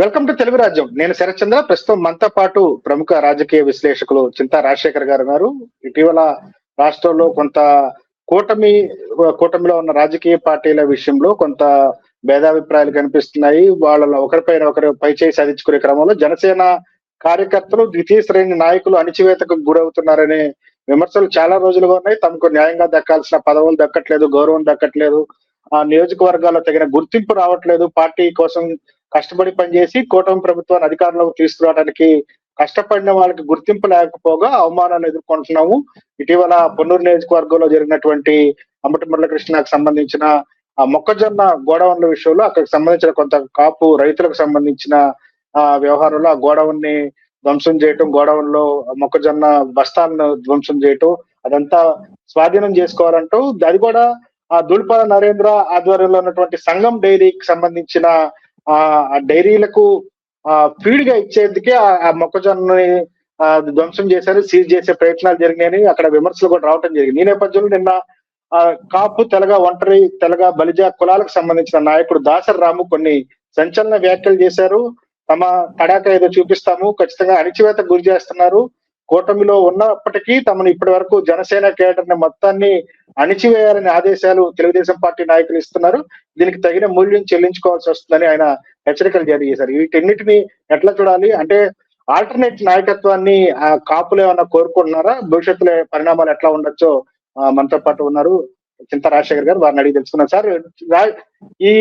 Welcome to Telugu రాజ్యం. నేను శరత్చంద్ర. ప్రస్తుతం మనతో పాటు ప్రముఖ రాజకీయ విశ్లేషకులు చింతా రాజశేఖర్ గారు ఉన్నారు. ఇటీవల రాష్ట్రంలో కొంత కూటమి కూటమిలో ఉన్న రాజకీయ పార్టీల విషయంలో కొంత భేదాభిప్రాయాలు కనిపిస్తున్నాయి. వాళ్ళలో ఒకరిపైన ఒకరు పైచేయి సాధించుకునే క్రమంలో జనసేన కార్యకర్తలు ద్వితీయ శ్రేణి నాయకులు అణిచివేతకు గురవుతున్నారనే విమర్శలు చాలా రోజులుగా ఉన్నాయి. తమకు న్యాయంగా దక్కాల్సిన పదవులు దక్కట్లేదు, గౌరవం దక్కట్లేదు, ఆ నియోజకవర్గాల్లో తగిన గుర్తింపు రావట్లేదు. పార్టీ కోసం కష్టపడి పనిచేసి కూటమి ప్రభుత్వాన్ని అధికారంలోకి తీసుకురావడానికి కష్టపడిన వాళ్ళకి గుర్తింపు లేకపోగా అవమానాలు ఎదుర్కొంటున్నాము. ఇటీవల పొన్నూరు నియోజకవర్గంలో జరిగినటువంటి అంబటి మురళీకృష్ణకు సంబంధించిన ఆ మొక్కజొన్న గోడౌన్ల విషయంలో అక్కడికి సంబంధించిన కొంత కాపు రైతులకు సంబంధించిన వ్యవహారంలో ఆ గోడౌన్ ని ధ్వంసం చేయటం, గోడౌన్ లో మొక్కజొన్న బస్తాలను ధ్వంసం చేయటం, అదంతా స్వాధీనం చేసుకోవాలంటూ అది కూడా ఆ దుల్పాల నరేంద్ర ఆధ్వర్యంలో ఉన్నటువంటి సంఘం డైరీకి సంబంధించిన ఆ డైరీలకు ఫీడ్ గా ఇచ్చేందుకే ఆ మొక్కజొన్నని ధ్వంసం చేశారు, సీజ్ చేసే ప్రయత్నాలు జరిగినాయని అక్కడ విమర్శలు కూడా రావటం జరిగింది. ఈ నేపథ్యంలో నిన్న కాపు, తెలగ, ఒంటరి తెలగ, బలిజ కులాలకు సంబంధించిన నాయకుడు దాసరి రాము కొన్ని సంచలన వ్యాఖ్యలు చేశారు. తమ తడాక ఏదో చూపిస్తాము, ఖచ్చితంగా అణిచివేతకు గురి చేస్తున్నారు, కూటమిలో ఉన్నప్పటికీ తమను ఇప్పటి వరకు జనసేన కేడర్ ని మొత్తాన్ని అణిచివేయాలని ఆదేశాలు తెలుగుదేశం పార్టీ నాయకులు ఇస్తున్నారు, దీనికి తగిన మూల్యం చెల్లించుకోవాల్సి వస్తుందని ఆయన హెచ్చరికలు జారీ చేశారు. వీటన్నిటిని ఎట్లా చూడాలి అంటే, ఆల్టర్నేట్ నాయకత్వాన్ని కాపులు ఏమన్నా కోరుకుంటున్నారా? భవిష్యత్తులో పరిణామాలు ఎట్లా ఉండొచ్చో మనతో పాటు ఉన్నారు చింతా రాజశేఖర్ గారు, వారిని అడిగి తెలుసుకున్నారు. సార్, ఈ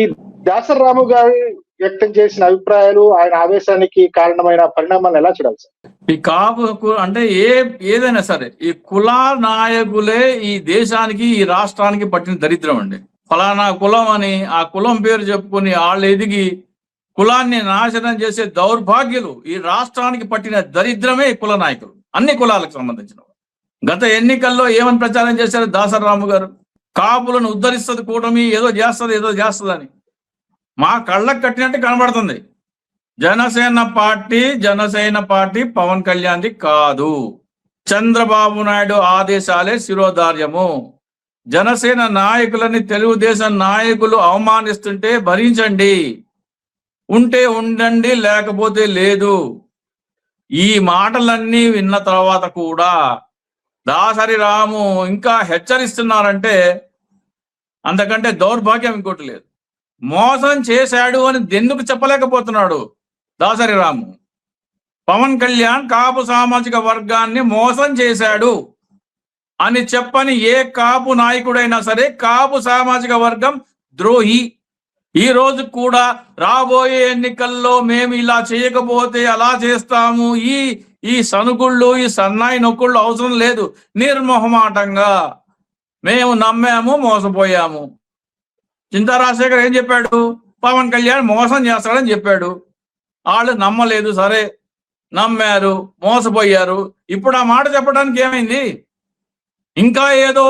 దాసరి రాము గారు వ్యక్తం చేసిన అభిప్రాయాలు, ఆయన ఆవేశానికి కారణమైన పరిణామాలను ఎలా చూడాలి సార్? ఈ కాపు అంటే ఏదైనా సరే ఈ కుల నాయకులే ఈ దేశానికి, ఈ రాష్ట్రానికి పట్టిన దరిద్రం అండి. ఫలానా కులం అని ఆ కులం పేరు చెప్పుకుని వాళ్ళు ఎదిగి కులాన్ని నాశనం చేసే దౌర్భాగ్యులు ఈ రాష్ట్రానికి పట్టిన దరిద్రమే కుల నాయకులు, అన్ని కులాలకు సంబంధించిన. గత ఎన్నికల్లో ఏమని ప్రచారం చేశారు దాసరి రాము గారు? కాపులను ఉద్ధరిస్తుంది కూటమి, ఏదో చేస్తుందని. మా కళ్ళకు కట్టినట్టు కనబడుతుంది. జనసేన పార్టీ పవన్ కళ్యాణ్ది కాదు, చంద్రబాబు నాయుడు ఆదేశాలే శిరోధార్యము. జనసేన నాయకులని తెలుగుదేశం నాయకులు అవమానిస్తుంటే భరించండి, ఉంటే ఉండండి, లేకపోతే లేదు. ఈ మాటలన్నీ విన్న తర్వాత కూడా దాసరి రాము ఇంకా హెచ్చరిస్తున్నారంటే అంతకంటే దౌర్భాగ్యం ఇంకోటి లేదు. మోసం చేశాడు అని ఎందుకు చెప్పలేకపోతున్నాడు దాసరి రాము? పవన్ కళ్యాణ్ కాపు సామాజిక వర్గాన్ని మోసం చేశాడు అని చెప్పని ఏ కాపు నాయకుడైనా సరే కాపు సామాజిక వర్గం ద్రోహి. ఈ రోజు కూడా రాబోయే ఎన్నికల్లో మేము ఇలా చేయకపోతే అలా చేస్తాము, ఈ సనుగుళ్ళు, ఈ సన్నాయి నొక్కుళ్ళు అవసరం లేదు. నిర్మోహమాటంగా మేము నమ్మాము, మోసపోయాము. చింతా రాజశేఖర్ ఏం చెప్పాడు? పవన్ కళ్యాణ్ మోసం చేస్తాడని చెప్పాడు. వాళ్ళు నమ్మలేదు, సరే నమ్మారు, మోసపోయారు. ఇప్పుడు ఆ మాట చెప్పడానికి ఏమైంది? ఇంకా ఏదో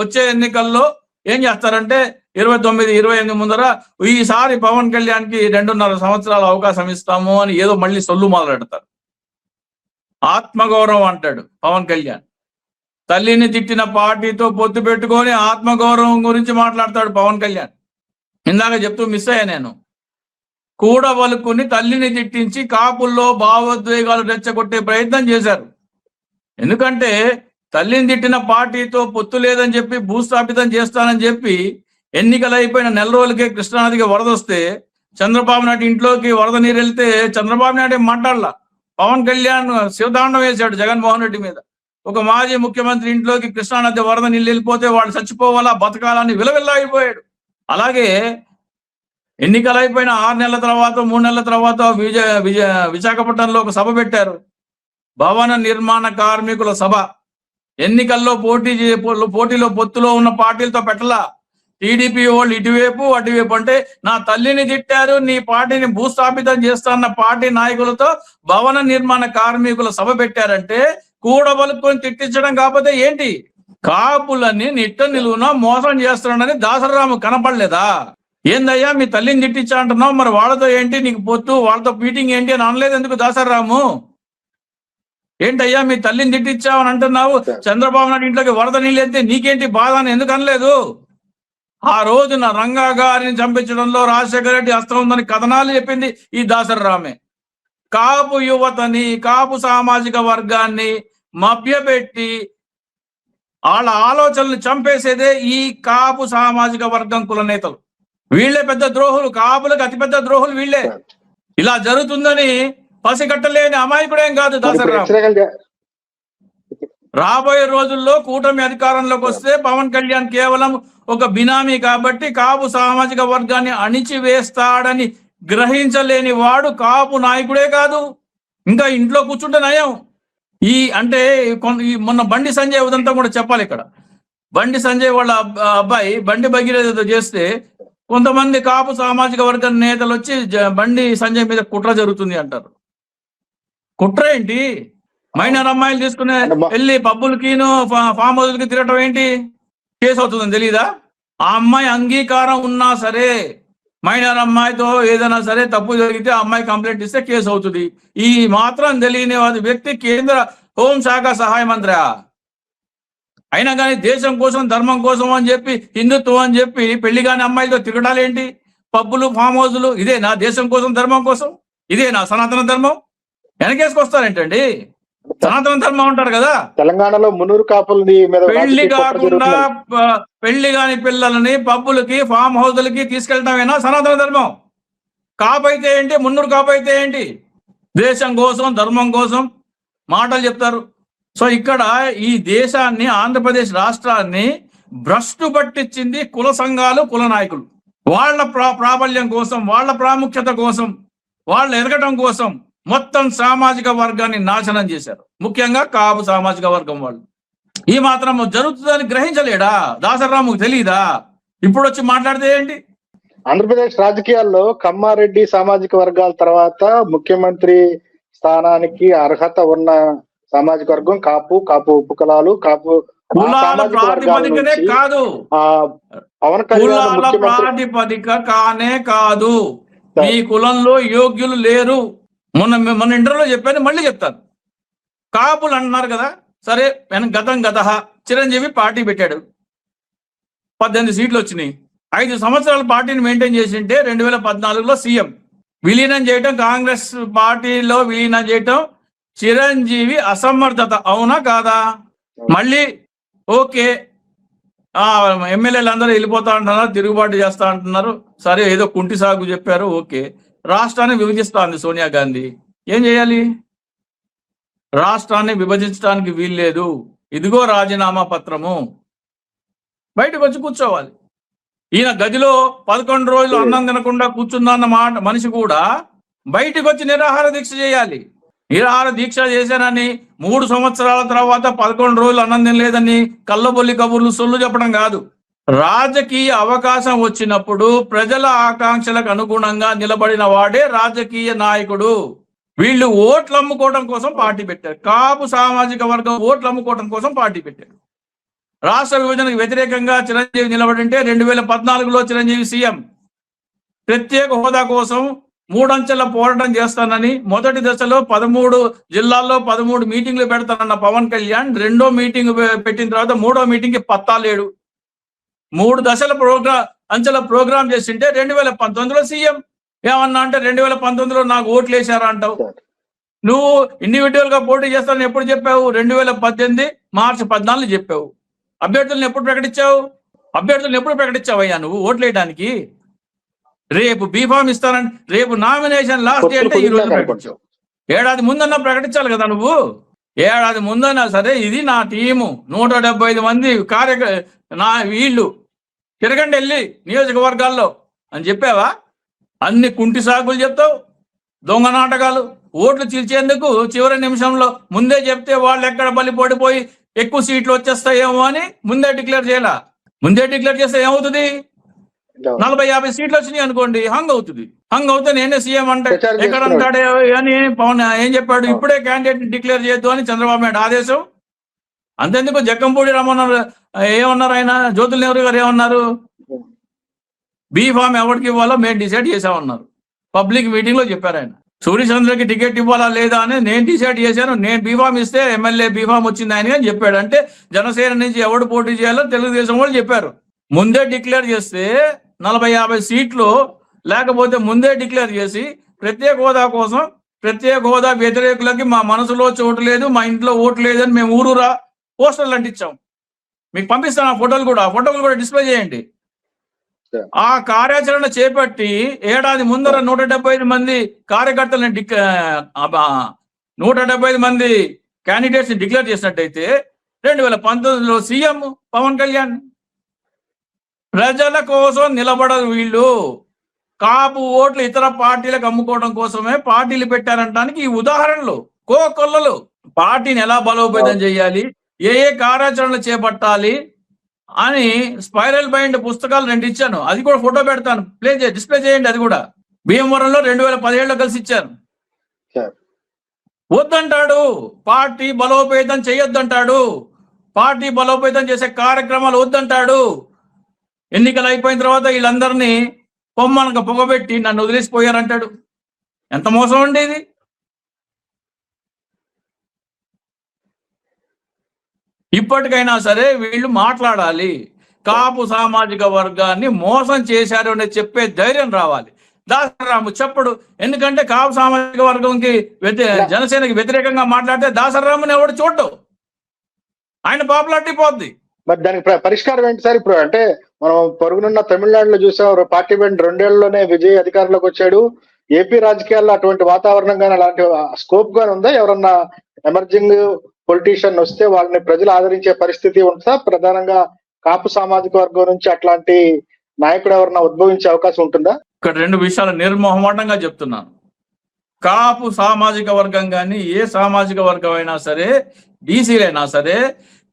వచ్చే ఎన్నికల్లో ఏం చేస్తారంటే 29, 28 ముందర ఈసారి పవన్ కళ్యాణ్కి 2.5 సంవత్సరాల అవకాశం ఇస్తాము అని ఏదో మళ్ళీ సొల్లు మొదలెడతారు. ఆత్మగౌరవం అంటాడు పవన్ కళ్యాణ్. తల్లిని తిట్టిన పార్టీతో పొత్తు పెట్టుకొని ఆత్మగౌరవం గురించి మాట్లాడతాడు పవన్ కళ్యాణ్. ఇందాక చెప్తూ మిస్ అయ్యా నేను. కూడవలుకుని తల్లిని తిట్టించి కాపుల్లో భావోద్వేగాలు రెచ్చగొట్టే ప్రయత్నం చేశారు. ఎందుకంటే తల్లిని తిట్టిన పార్టీతో పొత్తు లేదని చెప్పి భూస్థాపితం చేస్తానని చెప్పి ఎన్నికలు అయిపోయిన నెల రోజులకే కృష్ణానదికి వరద వస్తే చంద్రబాబు నాయుడు ఇంట్లోకి వరద నీరు వెళ్తే చంద్రబాబు నాయుడు మాట్లాడలా. పవన్ కళ్యాణ్ శివతాండం వేశాడు జగన్మోహన్ రెడ్డి మీద. ఒక మాజీ ముఖ్యమంత్రి ఇంట్లోకి కృష్ణానది వరద నీళ్ళు వెళ్ళిపోతే వాళ్ళు చచ్చిపోవాలా, బతకాలని విలవిల్లాగిపోయాడు. అలాగే ఎన్నికలు అయిపోయిన 6 నెలల తర్వాత, 3 నెలల తర్వాత విశాఖపట్నంలో ఒక సభ పెట్టారు, భవన నిర్మాణ కార్మికుల సభ. ఎన్నికల్లో పోటీలో పొత్తులో ఉన్న పార్టీలతో పెట్టలా. టీడీపీ వాళ్ళు ఇటువైపు అటువైపు. అంటే నా తల్లిని తిట్టారు, నీ పార్టీని భూస్థాపితం చేస్తాన్న పార్టీ నాయకులతో భవన నిర్మాణ కార్మికుల సభ పెట్టారంటే కూడబలుకొని తిట్టించడం కాకపోతే ఏంటి? కాపులని నిట్ట నిలువున మోసం చేస్తున్నాడని దాసరి రాము కనపడలేదా? ఏందయ్యా మీ తల్లిని తిట్టించా అంటున్నావు, మరి వాళ్ళతో ఏంటి నీకు పొత్తు, వాళ్ళతో మీటింగ్ ఏంటి అని అనలేదు ఎందుకు దాసరి రాము? ఏంటయ్యా మీ తల్లిని తిట్టించావని అంటున్నావు, చంద్రబాబు నాయుడు ఇంట్లోకి వరద నీళ్ళు వెళ్తే నీకేంటి బాధ అని ఎందుకు అనలేదు? ఆ రోజున రంగా గారిని చంపించడంలో రాజశేఖర రెడ్డి హస్తం ఉందని కథనాలు చెప్పింది ఈ దాసరి రామే. కాపు యువతని, కాపు సామాజిక వర్గాన్ని మభ్యపెట్టి వాళ్ళ ఆలోచనలు చంపేసేదే ఈ కాపు సామాజిక వర్గం కుల నేతలు. వీళ్లే పెద్ద ద్రోహులు, కాపులకు అతిపెద్ద ద్రోహులు వీళ్లే. ఇలా జరుగుతుందని పసిగట్టలేని అమాయకుడేం కాదు దాసరి రామ్. రాబోయే రోజుల్లో కూటమి అధికారంలోకి వస్తే పవన్ కళ్యాణ్ కేవలం ఒక బినామీ కాబట్టి కాపు సామాజిక వర్గాన్ని అణిచివేస్తాడని గ్రహించలేని వాడు కాపు నాయకుడే కాదు, ఇంకా ఇంట్లో కూర్చుంటే నయం. అంటే మొన్న బండి సంజయ్ ఉదంతా కూడా చెప్పాలి ఇక్కడ. బండి సంజయ్ వాళ్ళ అబ్బాయి బండి భగీరథ చేస్తే కొంతమంది కాపు సామాజిక వర్గ నేతలు వచ్చి బండి సంజయ్ మీద కుట్ర జరుగుతుంది అంటారు. కుట్ర ఏంటి? మైనర్ అమ్మాయిలు తీసుకునే వెళ్ళి పబ్బులకిను ఫామ్ హౌస్కి తిరగటం ఏంటి? కేసు అవుతుందని తెలీదా? ఆ అమ్మాయి అంగీకారం ఉన్నా సరే, మైనర్ అమ్మాయితో ఏదైనా సరే తప్పు జరిగితే ఆ అమ్మాయి కంప్లైంట్ ఇస్తే కేసు అవుతుంది. ఈ మాత్రం తెలియని వ్యక్తి కేంద్ర హోంశాఖ సహాయ మంత్రి అయినా కానీ దేశం కోసం ధర్మం కోసం అని చెప్పి హిందుత్వం అని చెప్పి పెళ్లి కాని అమ్మాయిలతో తిరగడాలేంటి? పబ్బులు ఫామ్ హౌజులు ఇదే నా దేశం కోసం ధర్మం కోసం? ఇదే నా సనాతన ధర్మం? వెనకేసుకొస్తారేంటండి? సనాతన ధర్మం ఉంటారు కదా. తెలంగాణలో మున్నూరు కాపులని పెళ్లి కాకుండా పెళ్లి కాని పిల్లలని పబ్బులకి ఫామ్ హౌజులకి తీసుకెళ్ళటమేనా సనాతన ధర్మం? కాపైతే ఏంటి, మున్నూరు కాపైతే ఏంటి? దేశం కోసం ధర్మం కోసం మాటలు చెప్తారు. సో ఇక్కడ ఈ దేశాన్ని, ఆంధ్రప్రదేశ్ రాష్ట్రాన్ని భ్రష్టు పట్టించింది కుల సంఘాలు, కుల నాయకులు. వాళ్ళ ప్రాబల్యం కోసం, వాళ్ళ ప్రాముఖ్యత కోసం, వాళ్ళు ఎదగటం కోసం మొత్తం సామాజిక వర్గాన్ని నాశనం చేశారు. ముఖ్యంగా కాపు సామాజిక వర్గం వాళ్ళు. ఈ మాత్రం జరుగుతుందని గ్రహించలేడా దాసరి రాముకు? తెలీదా? ఇప్పుడు వచ్చి మాట్లాడితే ఏంటి? ఆంధ్రప్రదేశ్ రాజకీయాల్లో కమ్మారెడ్డి సామాజిక వర్గాల తర్వాత ముఖ్యమంత్రి స్థానానికి అర్హత ఉన్న సామాజిక వర్గం కాపు, కాపు ఉపకులాలు, కాపు ప్రాతిపదికనే కాదు, పవన్ కళ్యాణ్ ప్రాతిపదిక కానే కాదు. మీ కులంలో యోగ్యులు లేరు. మొన్న ఇంటర్వ్యూలో చెప్పాను, మళ్ళీ చెప్తాను. కాపులు అంటున్నారు కదా, సరే గత చిరంజీవి పార్టీ పెట్టాడు, 18 సీట్లు వచ్చినాయి. 5 సంవత్సరాల పార్టీని మెయింటైన్ చేసి ఉంటే 2014లో సీఎం విలీనం చేయటం, కాంగ్రెస్ పార్టీలో విలీనం చేయటం చిరంజీవి అసమర్థత, అవునా కాదా? మళ్ళీ ఓకే, ఎమ్మెల్యేలు అందరూ వెళ్ళిపోతా అంటున్నారు, తిరుగుబాటు చేస్తా అంటున్నారు. సరే ఏదో కుంటి సాగు చెప్పారు, ఓకే. రాష్ట్రాన్ని విభజిస్తా ఉంది సోనియా గాంధీ. ఏం చేయాలి? రాష్ట్రాన్ని విభజించడానికి వీల్లేదు, ఇదిగో రాజీనామా పత్రము, బయటకు వచ్చి కూర్చోవాలి. ఈయన గదిలో 11 రోజులు అన్నం తినకుండా కూర్చున్న మనిషి కూడా బయటకు వచ్చి నిరాహార దీక్ష చేయాలి. నిరాహార దీక్ష చేశానని 3 సంవత్సరాల తర్వాత 11 రోజులు అన్నం తినలేదని కళ్ళబొల్లి కబుర్లు సొల్లు చెప్పడం కాదు. రాజకీయ అవకాశం వచ్చినప్పుడు ప్రజల ఆకాంక్షలకు అనుగుణంగా నిలబడిన వాడే రాజకీయ నాయకుడు. వీళ్ళు ఓట్లు అమ్ముకోవడం కోసం పార్టీ పెట్టారు. కాపు సామాజిక వర్గం ఓట్లు అమ్ముకోవడం కోసం పార్టీ పెట్టారు. రాష్ట్ర విభజనకు వ్యతిరేకంగా చిరంజీవి నిలబడింటే 2014లో చిరంజీవి సీఎం ప్రత్యేక హోదా కోసం 3 అంచెల పోరాటం చేస్తానని మొదటి దశలో 13 జిల్లాల్లో 13 మీటింగ్లు పెడతానన్న పవన్ కళ్యాణ్ రెండో మీటింగ్ పెట్టిన తర్వాత 3వ మీటింగ్కి పత్తాలేడు. 3 దశల అంచెల ప్రోగ్రాం చేసింటే 2019లో సీఎం ఏమన్నా అంటే 2019లో నాకు ఓట్లు వేశారా అంటావు. నువ్వు ఇండివిజువల్ గా పోటీ చేస్తానని ఎప్పుడు చెప్పావు? 2018 మార్చి 14 చెప్పావు. అభ్యర్థులను ఎప్పుడు ప్రకటించావయ్యా నువ్వు ఓట్లు వేయడానికి? రేపు బీఫామ్ ఇస్తానని, రేపు నామినేషన్ లాస్ట్ డే అంటే ఈ రోజు ప్రకటించావు. ఏడాది ముందన్నా ప్రకటించాలి కదా నువ్వు. ఏడాది ముందన్నా సరే ఇది నా టీము 175 మంది వీళ్ళు తిరగండి వెళ్ళి నియోజకవర్గాల్లో అని చెప్పావా? అన్ని కుంటి సాగులు చెప్తావు, దొంగ నాటకాలు. ఓట్లు చీల్చేందుకు చివరి నిమిషంలో ముందే చెప్తే వాళ్ళు ఎక్కడ బలి పడిపోయి ఎక్కువ సీట్లు వచ్చేస్తాయేమో అని ముందే డిక్లేర్ చేయాల. ముందే డిక్లేర్ చేస్తే ఏమవుతుంది? 40-50 సీట్లు వచ్చినాయి అనుకోండి, హంగ్ అవుతుంది. హంగ్ అవుతే నేనే సీఎం అంటే ఎక్కడ అంటాడే అని పవన్ ఏం చెప్పాడు? ఇప్పుడే క్యాండిడేట్ డిక్లేర్ చేయొద్దు అని చంద్రబాబు నాయుడు ఆదేశం. అంతెందుకు జక్కంపూడి రమ్మన్నారు, ఏమన్నారు ఆయన, జ్యోతుల నెహ్రూ గారు ఏమన్నారు? బీఫామ్ ఎవరికి ఇవ్వాలో మేము డిసైడ్ చేసామన్నారు. పబ్లిక్ మీటింగ్ లో చెప్పారు ఆయన. సూర్యచంద్రకి టికెట్ ఇవ్వాలా లేదా అని నేను డిసైడ్ చేశాను, నేను బీఫామ్ ఇస్తే ఎమ్మెల్యే బీఫామ్ వచ్చింది ఆయన అని చెప్పాడు. అంటే జనసేన నుంచి ఎవడు పోటీ చేయాలో తెలుగుదేశం వాళ్ళు చెప్పారు. ముందే డిక్లేర్ చేస్తే 40-50 సీట్లు, లేకపోతే ముందే డిక్లేర్ చేసి ప్రత్యేక హోదా కోసం, ప్రత్యేక హోదా వ్యతిరేకులకి మా మనసులో చోటు లేదు, మా ఇంట్లో ఓటు లేదని మేము ఊరూరా పోస్టర్లు అంటించాం. మీకు పంపిస్తాను ఆ ఫోటోలు కూడా డిస్ప్లే చేయండి. ఆ కార్యాచరణ చేపట్టి ఏడాది ముందర 175 మంది కార్యకర్తలను 175 మంది క్యాండిడేట్స్ ని డిక్లేర్ చేసినట్టయితే 2019లో సీఎం పవన్ కళ్యాణ్. ప్రజల కోసం నిలబడరు వీళ్ళు. కాపు ఓట్లు ఇతర పార్టీలకు అమ్ముకోవడం కోసమే పార్టీలు పెట్టారంటానికి ఈ ఉదాహరణలు కోకొల్లలు. పార్టీని ఎలా బలోపేతం చేయాలి, ఏ కార్యాచరణలు చేపట్టాలి అని స్పైరల్ బైండ్ పుస్తకాలు 2 ఇచ్చాను. అది కూడా ఫోటో పెడతాను, డిస్ప్లే చేయండి. అది కూడా భీమవరంలో 2017లో కలిసి ఇచ్చాను. వద్దంటాడు, పార్టీ బలోపేతం చేయొద్దంటాడు, పార్టీ బలోపేతం చేసే కార్యక్రమాలు వద్దంటాడు. ఎన్నికలు అయిపోయిన తర్వాత వీళ్ళందరినీ పొమ్మనక పొగబెట్టి నన్ను వదిలేసిపోయారంటాడు. ఎంత మోసం అండి ఇది. ఇప్పటికైనా సరే వీళ్ళు మాట్లాడాలి. కాపు సామాజిక వర్గాన్ని మోసం చేశారు అని చెప్పే ధైర్యం రావాలి. దాసరాము చెప్పడు. ఎందుకంటే కాపు సామాజిక వర్గంకి జనసేనకి వ్యతిరేకంగా మాట్లాడితే దాసరాముని ఎవడు చూడ్డు, ఆయన పాపులారిటీ పోద్ది. మరి దానికి పరిష్కారం ఏంటి సార్? ఇప్పుడు అంటే మనం పొరుగునున్న తమిళనాడులో చూసాం, పార్టీ పెట్టి 2 ఏళ్లలోనే విజయ్ అధికారంలోకి వచ్చాడు. ఏపీ రాజకీయాల్లో అటువంటి వాతావరణం కానీ అలాంటి స్కోప్ గానీ ఉందా? ఎవరన్నా ఎమర్జింగ్ పొలిటీషియన్ వస్తే వాళ్ళని ప్రజలు ఆదరించే పరిస్థితి ఉంటుందా? ప్రధానంగా కాపు సామాజిక వర్గం నుంచి అట్లాంటి నాయకుడు ఎవరన్నా ఉద్భవించే అవకాశం ఉంటుందా? ఇక్కడ 2 విషయాలు నిర్మోహమాటంగా చెప్తున్నాను. కాపు సామాజిక వర్గం కానీ ఏ సామాజిక వర్గం అయినా సరే, బీసీలైనా సరే,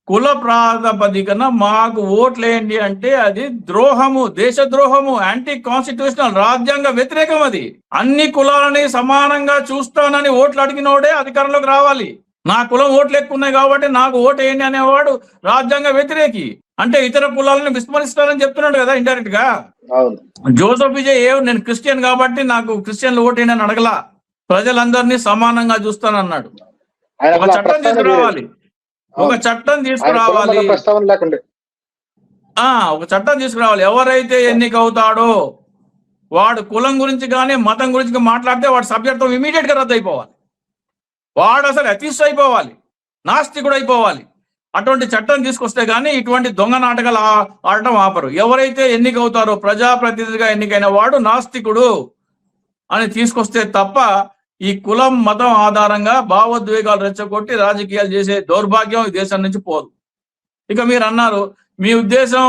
కుల ప్రాతిపదికన మాకు ఓట్లేండి అంటే అది ద్రోహము, దేశద్రోహము, యాంటీ కాన్స్టిట్యూషనల్, రాజ్యాంగ వ్యతిరేకం. అది అన్ని కులాలని సమానంగా చూస్తానని ఓట్లు అడిగినోడే అధికారంలోకి రావాలి. నా కులం ఓట్లు ఎక్కువ ఉన్నాయి కాబట్టి నాకు ఓటు వేయండి అనేవాడు రాజ్యాంగ వ్యతిరేకి. అంటే ఇతర కులాలను విస్మరిస్తానని చెప్తున్నాడు కదా ఇండైరెక్ట్ గా. జోసెఫ్ విజయ్ నేను క్రిస్టియన్ కాబట్టి నాకు క్రిస్టియన్లు ఓటేయండి అని అడగలా, ప్రజలందరినీ సమానంగా చూస్తానన్నాడు. ఒక చట్టం తీసుకురావాలి, ఒక చట్టం తీసుకురావాలి. ఎవరైతే ఎన్నికవుతాడో వాడు కులం గురించి కానీ మతం గురించి మాట్లాడితే వాడు సభ్యత్వం ఇమీడియట్ గా రద్దు అయిపోవాలి. వాడు అసలు అతిష్ట అయిపోవాలి, నాస్తికుడు అయిపోవాలి. అటువంటి చట్టం తీసుకొస్తే గానీ ఇటువంటి దొంగ నాటకాలు ఆడటం ఆపరు. ఎవరైతే ఎన్నికవుతారో ప్రజాప్రతినిధిగా ఎన్నికైన వాడు నాస్తికుడు అని తీసుకొస్తే తప్ప ఈ కులం మతం ఆధారంగా భావోద్వేగాలు రెచ్చగొట్టి రాజకీయాలు చేసే దౌర్భాగ్యం ఈ దేశం నుంచి పోదు. ఇక మీరు అన్నారు, మీ ఉద్దేశం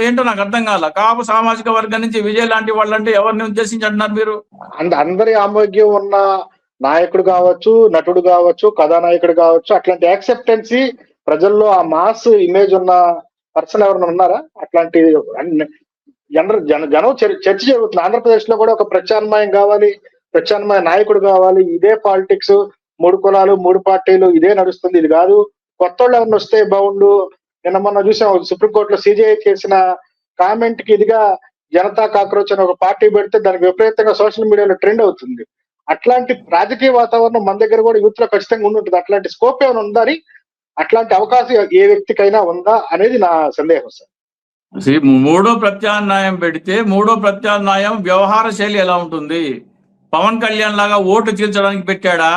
ఏంటో నాకు అర్థం కాల. కాపు సామాజిక వర్గం నుంచి విజయ్ లాంటి వాళ్ళంటే ఎవరిని ఉద్దేశించి అంటున్నారు మీరు? అందరి ఆమోగ్యం ఉన్న నాయకుడు కావచ్చు, నటుడు కావచ్చు, కథానాయకుడు కావచ్చు, అట్లాంటి యాక్సెప్టెన్సీ ప్రజల్లో ఆ మాస్ ఇమేజ్ ఉన్న పర్సన్ ఎవరైనా ఉన్నారా? అట్లాంటి జనం చర్చ జరుగుతుంది. ఆంధ్రప్రదేశ్ లో కూడా ఒక ప్రత్యామ్నాయం కావాలి, ప్రత్యామ్నాయ నాయకుడు కావాలి. ఇదే పాలిటిక్స్, 3 కులాలు 3 పార్టీలు ఇదే నడుస్తుంది, ఇది కాదు, కొత్త వాళ్ళు ఎవరిని వస్తే బాగుండు. నిన్న మొన్న చూసాం సుప్రీంకోర్టులో సిజేఐ చేసిన కామెంట్ కి ఇదిగా జనతా కాక్రోచ్ అని ఒక పార్టీ పెడితే దానికి విపరీతంగా సోషల్ మీడియాలో ట్రెండ్ అవుతుంది. అట్లాంటి రాజకీయ వాతావరణం మన దగ్గర కూడా యూత్ లో ఖచ్చితంగా ఉండుంటుంది. అట్లాంటి స్కోప్ ఏమైనా ఉందని, అట్లాంటి అవకాశం ఏ వ్యక్తికైనా ఉందా అనేది నా సందేహం సార్. మూడో ప్రత్యామ్నాయం పెడితే మూడో ప్రత్యామ్నాయం వ్యవహార శైలి ఎలా ఉంటుంది? పవన్ కళ్యాణ్ లాగా ఓటు చీల్చడానికి పెట్టాడా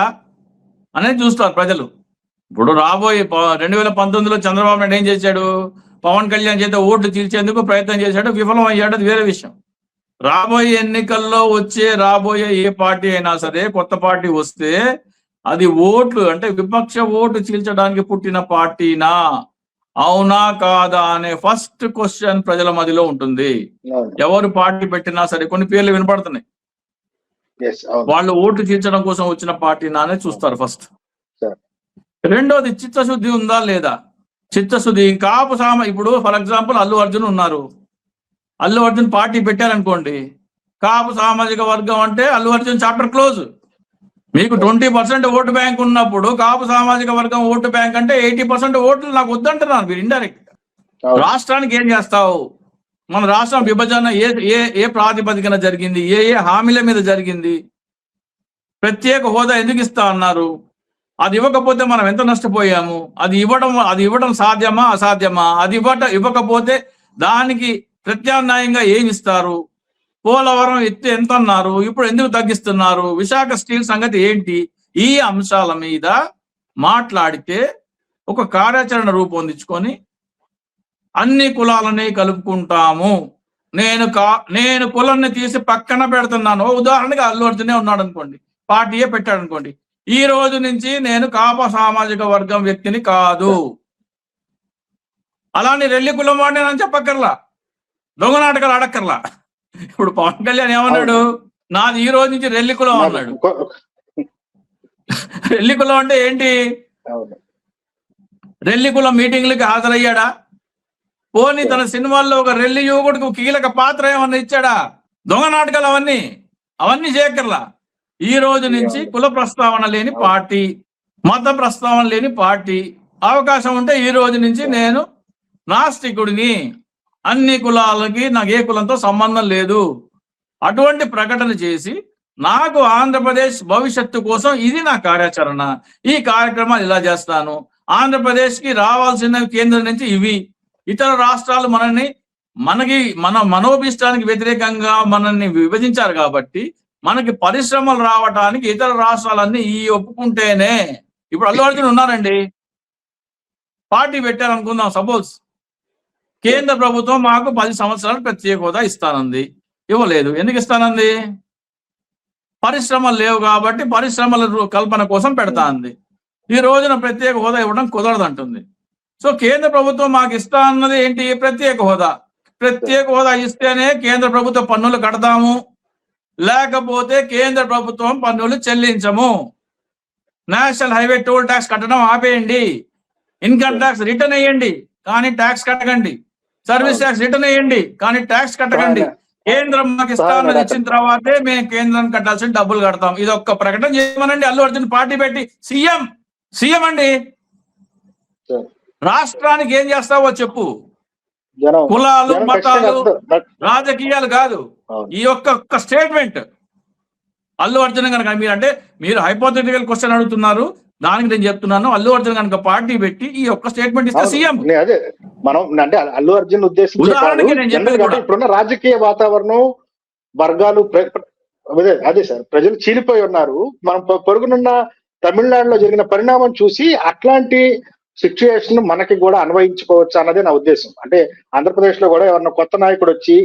అనేది చూస్తారు ప్రజలు. ఇప్పుడు రాబోయే 2019లో చంద్రబాబు నాయుడు ఏం చేశాడు? పవన్ కళ్యాణ్ చేత ఓట్లు చీల్చేందుకు ప్రయత్నం చేశాడు, విఫలం అయ్యాడు, అది వేరే విషయం. రాబోయే ఎన్నికల్లో రాబోయే ఏ పార్టీ అయినా సరే, కొత్త పార్టీ వస్తే అది ఓట్లు అంటే విపక్ష ఓటు చీల్చడానికి పుట్టిన పార్టీనా, అవునా కాదా అనే ఫస్ట్ క్వశ్చన్ ప్రజల మధ్యలో ఉంటుంది. ఎవరు పార్టీ పెట్టినా సరే కొన్ని పేర్లు వినపడుతున్నాయి, వాళ్ళు ఓటు చీల్చడం కోసం వచ్చిన పార్టీనా అనేది చూస్తారు ఫస్ట్. రెండోది చిత్తశుద్ధి ఉందా లేదా? చిత్తశుద్ధి కాపు ఇప్పుడు ఫర్ ఎగ్జాంపుల్ అల్లు అర్జున్ ఉన్నారు, అల్లు అర్జున్ పార్టీ పెట్టారనుకోండి, కాపు సామాజిక వర్గం అంటే అల్లు అర్జున్ చాప్టర్ క్లోజ్. మీకు 20% ఓటు బ్యాంక్ ఉన్నప్పుడు కాపు సామాజిక వర్గం ఓటు బ్యాంక్ అంటే 80% ఓట్లు నాకు వద్దంటున్నారు మీరు ఇండైరెక్ట్. రాష్ట్రానికి ఏం చేస్తావు? మన రాష్ట్రం విభజన ఏ ప్రాతిపదికన జరిగింది, ఏ హామీల మీద జరిగింది, ప్రత్యేక హోదా ఎందుకు ఇస్తా అన్నారు, అది ఇవ్వకపోతే మనం ఎంత నష్టపోయాము, అది ఇవ్వడం సాధ్యమా అసాధ్యమా, అది ఇవ్వకపోతే దానికి ప్రత్యామ్నాయంగా ఏమి ఇస్తారు, పోలవరం ఎత్తు ఎంత అన్నారు, ఇప్పుడు ఎందుకు తగ్గిస్తున్నారు, విశాఖ స్టీల్ సంగతి ఏంటి, ఈ అంశాల మీద మాట్లాడితే ఒక కార్యాచరణ రూపొందించుకొని అన్ని కులాలని కలుపుకుంటాము. నేను కులాన్ని తీసి పక్కన పెడుతున్నాను. ఉదాహరణగా అల్లు అర్జునే ఉన్నాడు అనుకోండి, పార్టీయే పెట్టాడు అనుకోండి, ఈ రోజు నుంచి నేను కాప సామాజిక వర్గం వ్యక్తిని కాదు, అలానే రెల్లి కులం వాడిని నేను చెప్పక్కర్లా, దొంగ నాటకాలు ఆడక్కర్లా. ఇప్పుడు పవన్ కళ్యాణ్ ఏమన్నాడు, నాది ఈ రోజు నుంచి రెల్లి కులం అన్నాడు. రెల్లి కులం అంటే ఏంటి? రెల్లి కులం మీటింగ్లకి హాజరయ్యాడా? పోనీ తన సినిమాల్లో ఒక రెల్లి యువకుడికి కీలక పాత్ర ఏమన్నా ఇచ్చాడా? దొంగ నాటకాలు అవన్నీ చేయక్కర్లా. ఈ రోజు నుంచి కుల ప్రస్తావన లేని పార్టీ, మత ప్రస్తావన లేని పార్టీ, అవకాశం ఉంటే ఈ రోజు నుంచి నేను నాస్తికుడిని, అన్ని కులాలకి నాకు ఏ కులంతో సంబంధం లేదు, అటువంటి ప్రకటన చేసి నాకు ఆంధ్రప్రదేశ్ భవిష్యత్తు కోసం ఇది నా కార్యాచరణ, ఈ కార్యక్రమాలు ఇలా చేస్తాను, ఆంధ్రప్రదేశ్ కి రావాల్సిన కేంద్రం నుంచి ఇవి, ఇతర రాష్ట్రాలు మన మనోభిష్టానికి వ్యతిరేకంగా మనల్ని విభజించారు కాబట్టి మనకి పరిశ్రమలు రావడానికి ఇతర రాష్ట్రాలన్నీ ఈ ఒప్పుకుంటేనే. ఇప్పుడు అల్లు అర్జున్ ఉన్నారండి, పార్టీ పెట్టారు అనుకుందాం, సపోజ్ కేంద్ర ప్రభుత్వం మాకు 10 సంవత్సరాలు ప్రత్యేక హోదా ఇస్తానంది, ఇవ్వలేదు. ఎందుకు ఇస్తానంది? పరిశ్రమలు లేవు కాబట్టి పరిశ్రమల కల్పన కోసం పెడతా అంది. ఈ రోజున ప్రత్యేక హోదా ఇవ్వడం కుదరదంటుంది. సో కేంద్ర ప్రభుత్వం మాకు ఇస్తా అన్నది ఏంటి? ప్రత్యేక హోదా. ప్రత్యేక హోదా ఇస్తేనే కేంద్ర ప్రభుత్వ పన్నులు కడతాము, లేకపోతే కేంద్ర ప్రభుత్వం పన్నులు చెల్లించము. నేషనల్ హైవే టోల్ ట్యాక్స్ కట్టడం ఆపేయండి, ఇన్కమ్ ట్యాక్స్ రిటర్న్ వేయండి కానీ ట్యాక్స్ కట్టకండి, సర్వీస్ ట్యాక్స్ రిటర్న్ వేయండి కానీ ట్యాక్స్ కట్టకండి. కేంద్రం మాకు ఇస్తానని ఇచ్చిన తర్వాతే మేము కేంద్రం కట్టాల్సిన డబ్బులు కడతాం. ఇది ఒక్క ప్రకటన చేయమనండి. అల్లు అర్జున్ పార్టీ పెట్టి సీఎం అండి, రాష్ట్రానికి ఏం చేస్తావో చెప్పు. కులాలు మతాలు రాజకీయాలు కాదు, ఈ ఒక్క స్టేట్మెంట్. అల్లు అర్జున్ కనుక మీరు హైపోథెటికల్ క్వశ్చన్ అడుగుతున్నారు, దానికి నేను చెప్తున్నాను, అల్లు అర్జున్ కనుక పార్టీ పెట్టి ఈ ఒక్క స్టేట్మెంట్ ఇస్తే సీఎం. అదే మనం అంటే అల్లు అర్జున్ ఉద్దేశించి ఇప్పుడున్న రాజకీయ వాతావరణం, వర్గాలు అదే సార్, ప్రజలు చీలిపోయి ఉన్నారు. మనం పొరుగునున్న తమిళనాడులో జరిగిన పరిణామం చూసి అట్లాంటి సిచ్యుయేషన్ మనకి కూడా అన్వయించుకోవచ్చు అన్నదే నా ఉద్దేశం. అంటే ఆంధ్రప్రదేశ్ లో కూడా ఎవరన్నా కొత్త నాయకుడు వచ్చి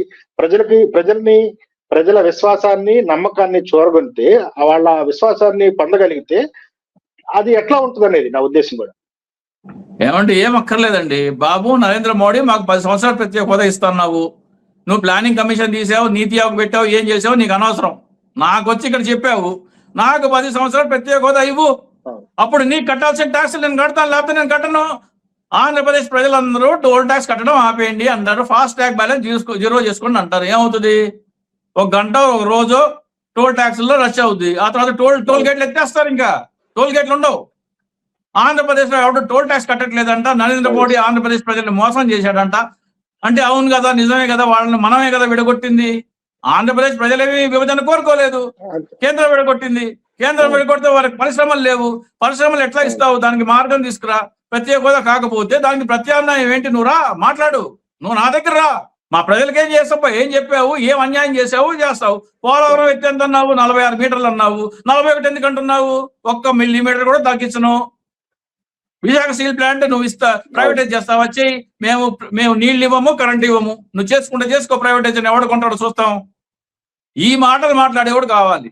ప్రజల విశ్వాసాన్ని, నమ్మకాన్ని చూరగొంటే, వాళ్ళ విశ్వాసాన్ని పొందగలిగితే అది ఎట్లా ఉంటుంది అనేది నా ఉద్దేశం కూడా. ఏమంటే ఏం అక్కర్లేదండి బాబు, నరేంద్ర మోడీ మాకు 10 సంవత్సరాలు ప్రత్యేక హోదా ఇస్తున్నావు, నువ్వు ప్లానింగ్ కమిషన్ తీసావు, నీతి ఆయోగ్ పెట్టావు, ఏం చేసావు నీకు అనవసరం. నాకు వచ్చి ఇక్కడ చెప్పావు నాకు 10 సంవత్సరాలు ప్రత్యేక హోదా ఇవ్వు, అప్పుడు నీకు కట్టాల్సిన ట్యాక్స్ నేను కడతాను, లేకపోతే నేను కట్టను. ఆంధ్రప్రదేశ్ ప్రజలందరూ టోల్ ట్యాక్స్ కట్టడం ఆపేయండి అంటారు, ఫాస్ట్ ట్యాగ్ బ్యాలెన్స్ జీరో చేసుకోండి అంటారు. ఏమవుతుంది? ఒక గంట ఒక రోజు టోల్ ట్యాక్స్ లో రష్ అవుద్ది, ఆ తర్వాత టోల్ గేట్లు ఎత్తేస్తారు, ఇంకా టోల్ గేట్లు ఉండవు. ఆంధ్రప్రదేశ్ లో ఎవరు టోల్ ట్యాక్స్ కట్టట్లేదంట, నరేంద్ర మోడీ ఆంధ్రప్రదేశ్ ప్రజల్ని మోసం చేశాడంట. అంటే అవును కదా, నిజమే కదా, వాళ్ళని మనమే కదా విడగొట్టింది. ఆంధ్రప్రదేశ్ ప్రజలేమి విభజన కోరుకోలేదు, కేంద్రం విడగొట్టింది. కేంద్రం విడగొడితే వారికి పరిశ్రమలు లేవు, పరిశ్రమలు ఎట్లా ఇస్తావు? దానికి మార్గం తీసుకురా. ప్రత్యేక హోదా కాకపోతే దానికి ప్రత్యామ్నాయం ఏంటి? నువ్వు రా, మాట్లాడు, నువ్వు నా దగ్గర రా. మా ప్రజలకు ఏం చేస్తావు, ఏం చెప్పావు, ఏం అన్యాయం చేసావు చేస్తావు. పోలవరం ఎత్తి ఎంత అన్నావు? 46 మీటర్లు అన్నావు, 41 ఎందుకు అంటున్నావు? 1 మిల్లీమీటర్ కూడా తగ్గించను. విశాఖ స్టీల్ ప్లాంట్ నువ్వు ప్రైవేటైజ్ చేస్తావా? చెయ్యి, మేము నీళ్ళు ఇవ్వము, కరెంట్ ఇవ్వము, నువ్వు చేసుకుంటే చేసుకో, ప్రైవేటైజేషన్ ఎవడు కొంటాడో చూస్తాం. ఈ మాటలు మాట్లాడేవాడు కావాలి.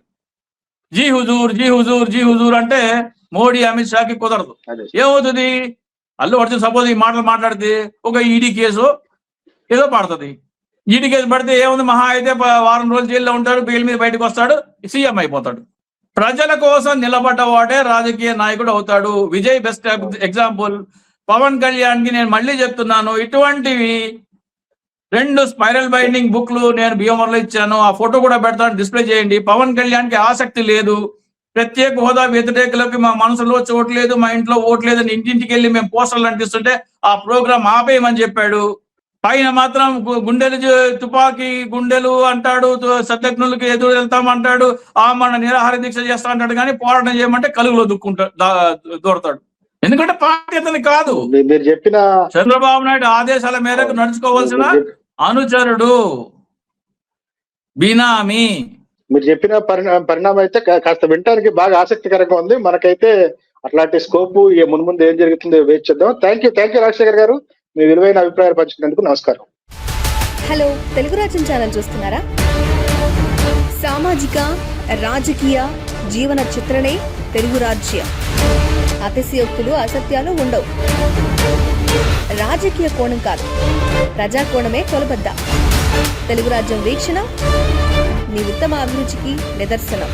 జీ హుజూర్ అంటే మోడీ అమిత్ షాకి కుదరదు. ఏమవుతుంది? అల్లు అర్జున్ సపోజ్ ఈ మాటలు మాట్లాడితే ఒక ఈడీ కేసు ఏదో పడుతుంది. ఈడీ కేసు పడితే ఏముంది, మహా అయితే 1 వారం రోజులు జైల్లో ఉంటాడు, బెయిల్ మీద బయటకు వస్తాడు, సీఎం అయిపోతాడు. ప్రజల కోసం నిలబడ్డవాడే రాజకీయ నాయకుడు అవుతాడు. Vijay best example. పవన్ కళ్యాణ్ కి నేను మళ్ళీ చెప్తున్నాను, ఇటువంటివి 2 స్పైరల్ బైండింగ్ బుక్లు నేను భీమవరంలో ఇచ్చాను, ఆ ఫోటో కూడా పెడతాను, డిస్ప్లే చేయండి. పవన్ కళ్యాణ్ కి ఆసక్తి లేదు, ప్రత్యేక హోదా వ్యతిరేకులకి మా మనసులో చోటు లేదు, మా ఇంట్లో ఓటు లేదని ఇంటింటికి వెళ్ళి మేము పోస్టర్లు అంటిస్తుంటే ఆ ప్రోగ్రామ్ ఆపేయమని చెప్పాడు. పైన మాత్రం తుపాకీ గుండెలు అంటాడు, సత్యజ్ఞులకి ఎదురు వెళ్తామంటాడు, మన నిరాహార దీక్ష చేస్తా అంటాడు, కానీ పోరాటం చేయమంటే కలుగులో దూరతాడు. ఎందుకంటే పార్టీ అతని కాదు. మీరు చెప్పిన చంద్రబాబు నాయుడు ఆదేశాల మేరకు నడుచుకోవాల్సిన అనుచరుడు, బినామీ. మీరు చెప్పిన పరిణామం అయితే కాస్త వినటానికి బాగా ఆసక్తికరంగా ఉంది. మనకైతే అట్లాంటి స్కోపు మున్ముందు ఏం జరుగుతుందో వేచి చూద్దాం. థ్యాంక్ యూ రాజశేఖర్ గారు, మీ విలువైన అభిప్రాయాలు పంచుకున్నందుకు నమస్కారం. హలో, తెలుగు రాజ్యం ఛానల్ చూస్తున్నారా? సామాజిక, రాజకీయ, జీవన చిత్రణే తెలుగు రాజ్యం. అతిశయోక్తులు, అసత్యాలు ఉండవు. రాజకీయ కోణం కాదు, ప్రజా కోణమే కొలబద్ద. తెలుగు రాజ్యం వీక్షణ మీ ఉత్తమ అభిరుచికి నిదర్శనం.